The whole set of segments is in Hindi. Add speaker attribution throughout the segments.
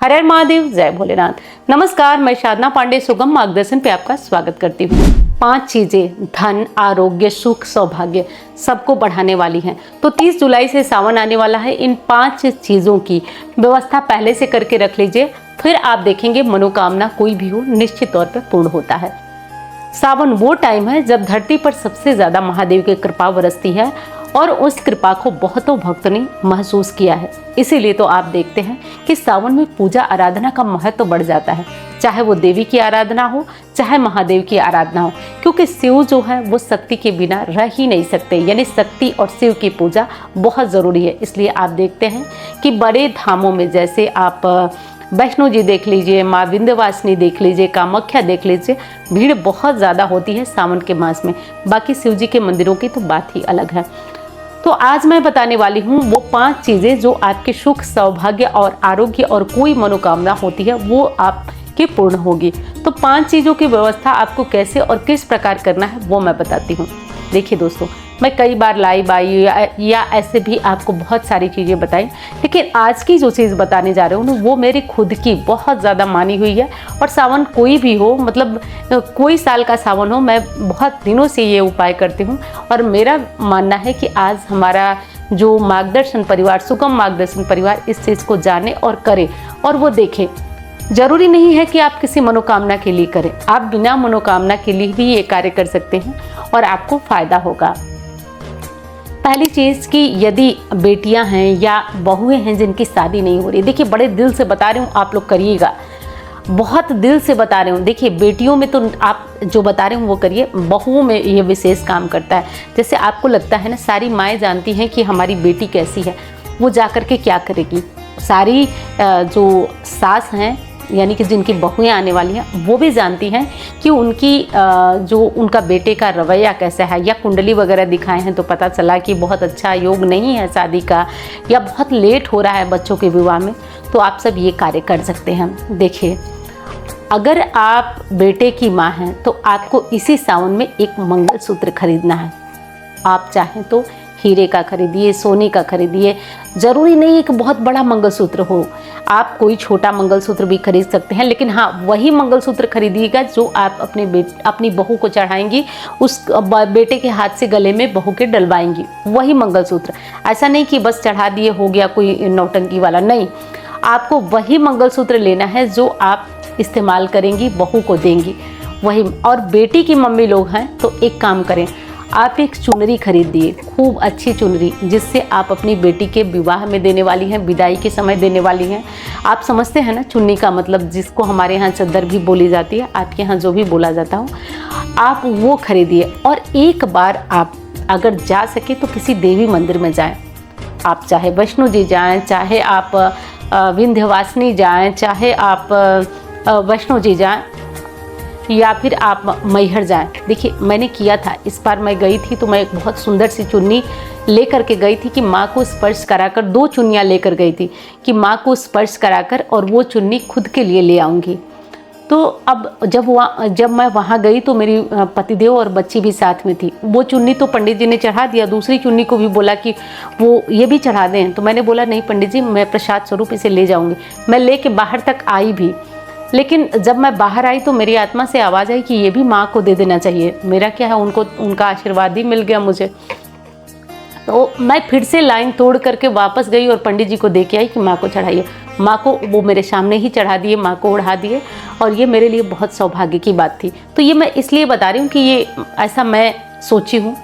Speaker 1: हर हर महादेव, जय भोलेनाथ। नमस्कार, मैं साधना पांडे सुगम मार्गदर्शन पे आपका स्वागत करती हूँ। 5 चीजें धन, आरोग्य, सुख, सौभाग्य सबको बढ़ाने वाली हैं। तो 30 जुलाई से सावन आने वाला है। इन 5 चीजों की व्यवस्था पहले से करके रख लीजिए, फिर आप देखेंगे मनोकामना कोई भी हो निश्चित तौर पर पूर्ण होता है। सावन वो टाइम है जब धरती पर सबसे ज्यादा महादेव की कृपा बरसती है और उस कृपा को बहुतों भक्तों ने महसूस किया है। इसीलिए तो आप देखते हैं कि सावन में पूजा आराधना का महत्व बढ़ जाता है, चाहे वो देवी की आराधना हो चाहे महादेव की आराधना हो, क्योंकि शिव जो है वो शक्ति के बिना रह ही नहीं सकते। यानी शक्ति और शिव की पूजा बहुत ज़रूरी है। इसलिए आप देखते हैं कि बड़े धामों में, जैसे आप वैष्णो जी देख लीजिए, माँ विंध्यवासिनी देख लीजिए, कामाख्या देख लीजिए, भीड़ बहुत ज़्यादा होती है सावन के मास में। बाकी शिव जी के मंदिरों की तो बात ही अलग है। तो आज मैं बताने वाली हूँ वो 5 चीज़ें जो आपके सुख, सौभाग्य और आरोग्य और कोई मनोकामना होती है वो आपकी पूर्ण होगी। तो 5 चीज़ों की व्यवस्था आपको कैसे और किस प्रकार करना है वो मैं बताती हूँ। देखिए दोस्तों, मैं कई बार लाइव आई या ऐसे भी आपको बहुत सारी चीज़ें बताई, लेकिन आज की जो चीज़ बताने जा रहे हूँ वो मेरी खुद की बहुत ज़्यादा मानी हुई है। और सावन कोई भी हो, मतलब कोई साल का सावन हो, मैं बहुत दिनों से ये उपाय करती हूँ। और मेरा मानना है कि आज हमारा जो मार्गदर्शन परिवार, सुगम मार्गदर्शन परिवार, इस चीज़ को जाने और करे और वो देखे। जरूरी नहीं है कि आप किसी मनोकामना के लिए करें, आप बिना मनोकामना के लिए भी ये कार्य कर सकते हैं और आपको फायदा होगा। पहली चीज़ कि यदि बेटियां हैं या बहुएं हैं जिनकी शादी नहीं हो रही, देखिए बड़े दिल से बता रही हूँ, आप लोग करिएगा, बहुत दिल से बता रही हूँ। देखिए बेटियों में तो आप जो बता रहे हो वो करिए, बहुओं में ये विशेष काम करता है। जैसे आपको लगता है ना, सारी माएँ जानती हैं कि हमारी बेटी कैसी है, वो जा कर के क्या करेगी। सारी जो सास हैं यानी कि जिनकी बहुएं आने वाली हैं वो भी जानती हैं कि उनकी जो उनका बेटे का रवैया कैसा है, या कुंडली वगैरह दिखाए हैं तो पता चला कि बहुत अच्छा योग नहीं है शादी का, या बहुत लेट हो रहा है बच्चों के विवाह में, तो आप सब ये कार्य कर सकते हैं। देखिए, अगर आप बेटे की माँ हैं तो आपको इसी सावन में एक मंगलसूत्र खरीदना है। आप चाहें तो हीरे का खरीदिए, सोने का खरीदिए, ज़रूरी नहीं है कि बहुत बड़ा मंगलसूत्र हो, आप कोई छोटा मंगलसूत्र भी खरीद सकते हैं। लेकिन हाँ, वही मंगलसूत्र खरीदिएगा जो आप अपनी बहू को चढ़ाएंगी, उस बेटे के हाथ से गले में बहू के डलवाएंगी, वही मंगलसूत्र। ऐसा नहीं कि बस चढ़ा दिए हो गया कोई नौटंकी वाला, नहीं, आपको वही मंगलसूत्र लेना है जो आप इस्तेमाल करेंगी, बहू को देंगी वही। और बेटी की मम्मी लोग हैं तो एक काम करें, आप एक चुनरी खरीद दिए, खूब अच्छी चुनरी, जिससे आप अपनी बेटी के विवाह में देने वाली हैं, विदाई के समय देने वाली हैं। आप समझते हैं ना चुन्नी का मतलब, जिसको हमारे यहाँ चद्दर भी बोली जाती है, आपके यहाँ जो भी बोला जाता हो, आप वो खरीदिए। और एक बार आप अगर जा सके तो किसी देवी मंदिर में जाएं। आप चाहे वैष्णो जी जाएं, चाहे आप विंध्यवासिनी जाएं, चाहे आप वैष्णो जी जाएं, या फिर आप मैहर जाएं। देखिए मैंने किया था, इस बार मैं गई थी तो मैं एक बहुत सुंदर सी चुन्नी लेकर के गई थी कि माँ को स्पर्श कराकर, 2 चुन्नियाँ लेकर गई थी कि माँ को स्पर्श कराकर और वो चुन्नी खुद के लिए ले आऊँगी। तो अब जब मैं वहाँ गई तो मेरी पतिदेव और बच्ची भी साथ में थी। वो चुन्नी तो पंडित जी ने चढ़ा दिया, दूसरी चुन्नी को भी बोला कि वो ये भी चढ़ा दें, तो मैंने बोला नहीं पंडित जी, मैं प्रसाद स्वरूप इसे ले जाऊँगी। मैं ले के बाहर तक आई भी, लेकिन जब मैं बाहर आई तो मेरी आत्मा से आवाज़ आई कि ये भी माँ को दे देना चाहिए। मेरा क्या है, उनको उनका आशीर्वाद ही मिल गया मुझे। तो मैं फिर से लाइन तोड़ करके वापस गई और पंडित जी को दे के आई कि माँ को चढ़ाइए। माँ को वो मेरे सामने ही चढ़ा दिए, माँ को उड़ा दिए, और ये मेरे लिए बहुत सौभाग्य की बात थी। तो ये मैं इसलिए बता रही हूँ कि ये ऐसा मैं सोची हूँ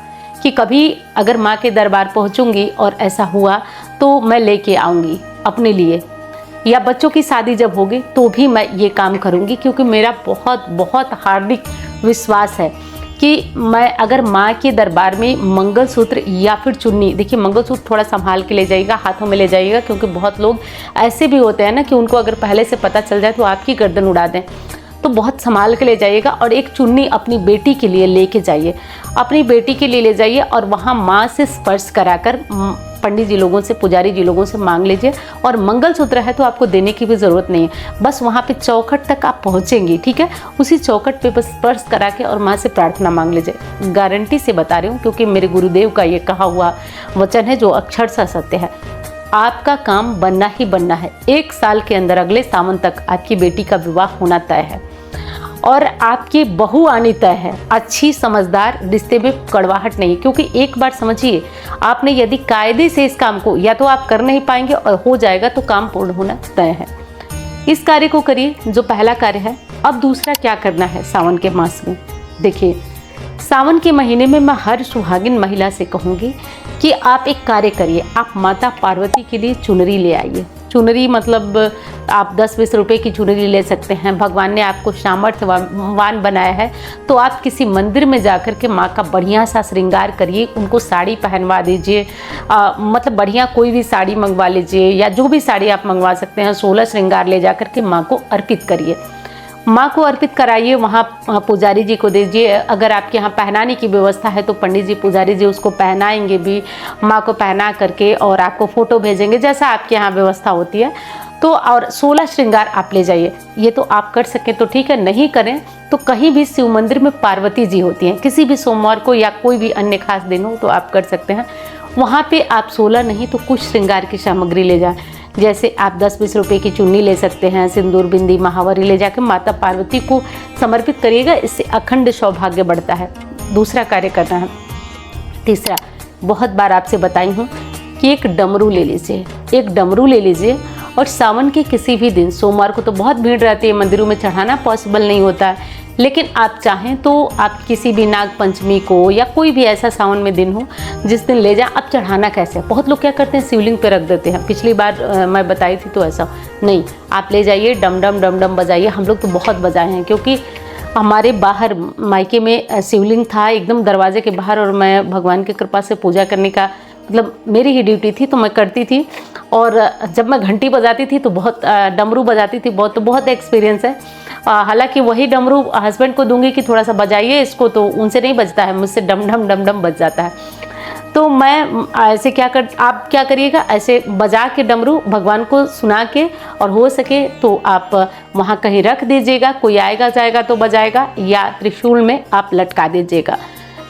Speaker 1: कि कभी अगर माँ के दरबार पहुँचूँगी और ऐसा हुआ तो मैं लेके आऊँगी अपने लिए, या बच्चों की शादी जब होगी तो भी मैं ये काम करूँगी, क्योंकि मेरा बहुत बहुत हार्दिक विश्वास है कि मैं अगर माँ के दरबार में मंगलसूत्र या फिर चुन्नी, देखिए मंगलसूत्र थोड़ा संभाल के ले जाइएगा, हाथों में ले जाइएगा, क्योंकि बहुत लोग ऐसे भी होते हैं ना कि उनको अगर पहले से पता चल जाए तो आपकी गर्दन उड़ा दें, तो बहुत संभाल के ले जाइएगा। और एक चुन्नी अपनी बेटी के लिए लेके जाइए, अपनी बेटी के लिए ले जाइए और वहाँ माँ से स्पर्श कराकर पंडित जी लोगों से, पुजारी जी लोगों से मांग लीजिए। और मंगलसूत्र है तो आपको देने की भी ज़रूरत नहीं है, बस वहाँ पे चौखट तक आप पहुँचेंगी, ठीक है, उसी चौखट पे बस स्पर्श करा के और माँ से प्रार्थना मांग लीजिए। गारंटी से बता रही हूँ, क्योंकि मेरे गुरुदेव का ये कहा हुआ वचन है जो अक्षरशः सत्य है। आपका काम बनना ही बनना है। 1 साल के अंदर अगले सावन तक आपकी बेटी का विवाह होना तय है और आपकी बहू आनी तय है। अच्छी समझदार, रिश्ते में कड़वाहट नहीं, क्योंकि एक बार समझिए, आपने यदि कायदे से इस काम को या तो आप कर नहीं पाएंगे और हो जाएगा तो काम पूर्ण होना तय है। इस कार्य को करिए जो पहला कार्य है। अब दूसरा क्या करना है सावन के मास में, देखिए सावन के महीने में मैं हर सुहागिन महिला से कहूँगी कि आप एक कार्य करिए, आप माता पार्वती के लिए चुनरी ले आइए। चुनरी मतलब आप 10-20 रुपए की चुनरी ले सकते हैं। भगवान ने आपको सामर्थ्यवान बनाया है तो आप किसी मंदिर में जाकर के माँ का बढ़िया सा श्रृंगार करिए, उनको साड़ी पहनवा दीजिए, मतलब बढ़िया कोई भी साड़ी मंगवा लीजिए या जो भी साड़ी आप मंगवा सकते हैं, 16 श्रृंगार ले जाकर के माँ को अर्पित करिए। माँ को अर्पित कराइए, वहाँ पुजारी जी को दीजिए। अगर आपके यहाँ पहनाने की व्यवस्था है तो पंडित जी पुजारी जी उसको पहनाएंगे भी, माँ को पहना करके और आपको फ़ोटो भेजेंगे, जैसा आपके यहाँ व्यवस्था होती है। तो और 16 श्रृंगार आप ले जाइए। ये तो आप कर सकें तो ठीक है, नहीं करें तो कहीं भी शिव मंदिर में पार्वती जी होती हैं, किसी भी सोमवार को या कोई भी अन्य खास दिन हो तो आप कर सकते हैं। वहाँ पे आप 16 नहीं तो कुछ श्रृंगार की सामग्री ले जाएं। जैसे आप 10-20 रुपए की चुन्नी ले सकते हैं, सिंदूर, बिंदी, महावरी ले जाकर माता पार्वती को समर्पित करिएगा। इससे अखंड सौभाग्य बढ़ता है। दूसरा कार्य करना है। तीसरा, बहुत बार आपसे बताई हूँ कि एक डमरू ले लीजिए। एक डमरू ले लीजिए और सावन के किसी भी दिन, सोमवार को तो बहुत भीड़ रहती है, मंदिरों में चढ़ाना पॉसिबल नहीं होता है, लेकिन आप चाहें तो आप किसी भी नाग पंचमी को या कोई भी ऐसा सावन में दिन हो जिस दिन ले जाएं। अब चढ़ाना कैसे है, बहुत लोग क्या करते हैं शिवलिंग पे रख देते हैं। पिछली बार मैं बताई थी तो ऐसा नहीं, आप ले जाइए, डम डम डम डम बजाइए। हम लोग तो बहुत बजाए हैं क्योंकि हमारे बाहर मायके में शिवलिंग था एकदम दरवाजे के बाहर, और मैं भगवान की कृपा से पूजा करने का मतलब मेरी ही ड्यूटी थी तो मैं करती थी। और जब मैं घंटी बजाती थी तो बहुत डमरू बजाती थी, बहुत एक्सपीरियंस है। हालांकि वही डमरू हस्बैंड को दूंगी कि थोड़ा सा बजाइए इसको, तो उनसे नहीं बजता है, मुझसे डम डम डम डम बज जाता है। तो मैं ऐसे आप क्या करिएगा, ऐसे बजा के डमरू भगवान को सुना के, और हो सके तो आप वहाँ कहीं रख दीजिएगा, कोई आएगा जाएगा तो बजाएगा, या त्रिशूल में आप लटका दीजिएगा,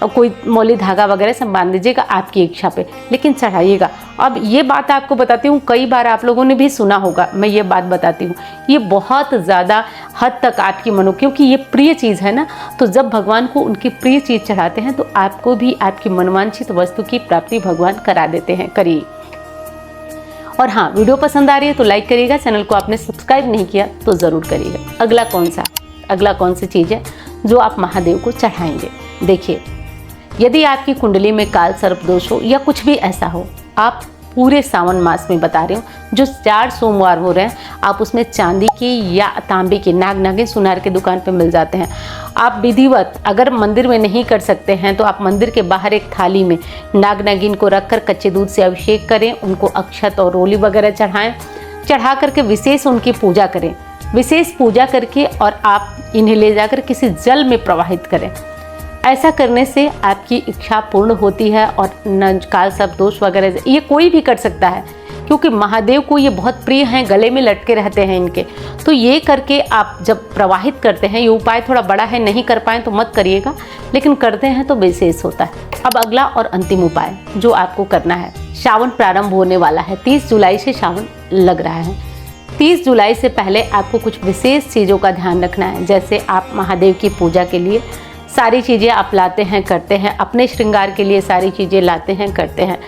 Speaker 1: और कोई मौली धागा वगैरह सब बांध दीजिएगा आपकी इच्छा पे, लेकिन चढ़ाइएगा। अब ये बात आपको बताती हूँ, कई बार आप लोगों ने भी सुना होगा, मैं ये बात बताती हूँ, ये बहुत ज़्यादा हद तक आपकी मनो, क्योंकि ये प्रिय चीज़ है ना, तो जब भगवान को उनकी प्रिय चीज़ चढ़ाते हैं तो आपको भी आपकी मनवांछित वस्तु की प्राप्ति भगवान करा देते हैं। करिए। और हाँ, वीडियो पसंद आ रही है तो लाइक करिएगा, चैनल को आपने सब्सक्राइब नहीं किया तो ज़रूर करिएगा। अगला कौन सी चीज़ है जो आप महादेव को चढ़ाएंगे। देखिए, यदि आपकी कुंडली में काल सर्प दोष हो या कुछ भी ऐसा हो, आप पूरे सावन मास में बता रही हूँ, जो 4 सोमवार हो रहे हैं, आप उसमें चांदी की या तांबे की नाग नागिन सुनार के दुकान पे मिल जाते हैं। आप विधिवत, अगर मंदिर में नहीं कर सकते हैं तो आप मंदिर के बाहर एक थाली में नाग नागिन को रखकर कच्चे दूध से अभिषेक करें, उनको अक्षत और रोली वगैरह चढ़ाएं, चढ़ा करके विशेष उनकी पूजा करें। विशेष पूजा करके और आप इन्हें ले जाकर किसी जल में प्रवाहित करें। ऐसा करने से आपकी इच्छा पूर्ण होती है और न काल सर्प दोष वगैरह, ये कोई भी कर सकता है क्योंकि महादेव को ये बहुत प्रिय हैं, गले में लटके रहते हैं इनके। तो ये करके आप जब प्रवाहित करते हैं, ये उपाय थोड़ा बड़ा है, नहीं कर पाएँ तो मत करिएगा, लेकिन करते हैं तो विशेष होता है। अब अगला और अंतिम उपाय जो आपको करना है, सावन प्रारंभ होने वाला है, 30 जुलाई से सावन लग रहा है। 30 जुलाई से पहले आपको कुछ विशेष चीज़ों का ध्यान रखना है। जैसे आप महादेव की पूजा के लिए सारी चीज़ें आप लाते हैं, करते हैं, अपने श्रृंगार के लिए सारी चीज़ें लाते हैं, करते हैं,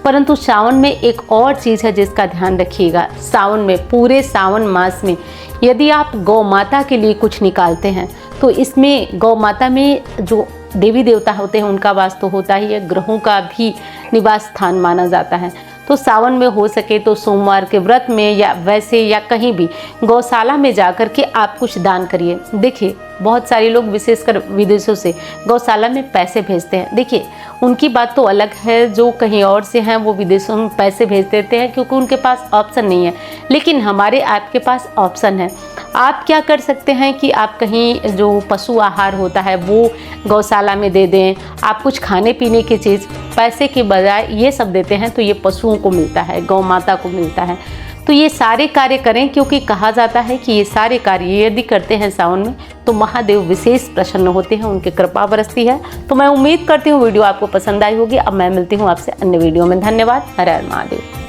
Speaker 1: परंतु सावन में एक और चीज़ है जिसका ध्यान रखिएगा। सावन में, पूरे सावन मास में यदि आप गौ माता के लिए कुछ निकालते हैं तो इसमें गौ माता में जो देवी देवता होते हैं उनका वास तो होता ही है, ग्रहों का भी निवास स्थान माना जाता है। तो सावन में हो सके तो सोमवार के व्रत में या वैसे या कहीं भी गौशाला में जाकर के आप कुछ दान करिए। देखिए, बहुत सारे लोग विशेषकर विदेशों से गौशाला में पैसे भेजते हैं। देखिए, उनकी बात तो अलग है, जो कहीं और से हैं वो विदेशों में पैसे भेज देते हैं क्योंकि उनके पास ऑप्शन नहीं है, लेकिन हमारे आपके पास ऑप्शन है। आप क्या कर सकते हैं कि आप कहीं जो पशु आहार होता है वो गौशाला में दे दें। आप कुछ खाने पीने की चीज़ पैसे के बजाय ये सब देते हैं तो ये पशुओं को मिलता है, गौ माता को मिलता है। तो ये सारे कार्य करें, क्योंकि कहा जाता है कि ये सारे कार्य यदि करते हैं सावन में तो महादेव विशेष प्रसन्न होते हैं, उनकी कृपा बरसती है। तो मैं उम्मीद करती हूँ वीडियो आपको पसंद आई होगी। अब मैं मिलती हूँ आपसे अन्य वीडियो में। धन्यवाद। हर हर महादेव।